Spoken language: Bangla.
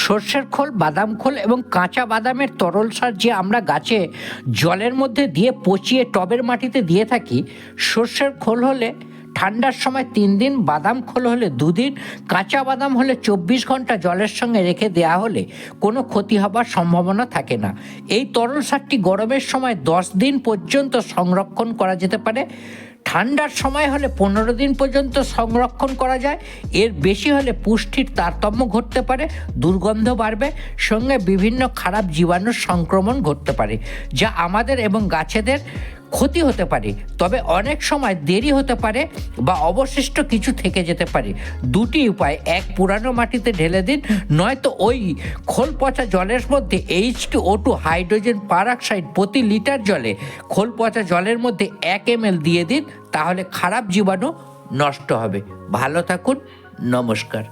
সর্ষের খোল, বাদাম খোল এবং কাঁচা বাদামের তরল সার যে আমরা গাছে জলের মধ্যে দিয়ে পচিয়ে টবের মাটিতে দিয়ে থাকি, সর্ষের খোল হলে ঠান্ডার সময় 3 দিন, বাদাম খোল হলে 2 দিন, কাঁচা বাদাম হলে 24 ঘন্টা জলের সঙ্গে রেখে দেওয়া হলে কোনো ক্ষতি হবার সম্ভাবনা থাকে না। এই তরল সারটি গরমের সময় 10 দিন পর্যন্ত সংরক্ষণ করা যেতে পারে। ঠান্ডার সময় হলে 15 দিন পর্যন্ত সংরক্ষণ করা যায়। এর বেশি হলে পুষ্টির তারতম্য ঘটতে পারে, দুর্গন্ধ বাড়বে, সঙ্গে বিভিন্ন খারাপ জীবাণুর সংক্রমণ ঘটতে পারে, যা আমাদের এবং গাছেদের ক্ষতি হতে পারে। তবে অনেক সময় দেরি হতে পারে বা অবশিষ্ট কিছু থেকে যেতে পারে। দুটি উপায়: এক, পুরানো মাটিতে ঢেলে দিন, নয়তো ওই খোল পচা জলের মধ্যে H2O2 হাইড্রোজেন পারঅক্সাইড প্রতি লিটার জলে খোল পচা জলের মধ্যে 1 ml দিয়ে দিন, তাহলে খারাপ জীবাণু নষ্ট হবে। ভালো থাকুন, নমস্কার।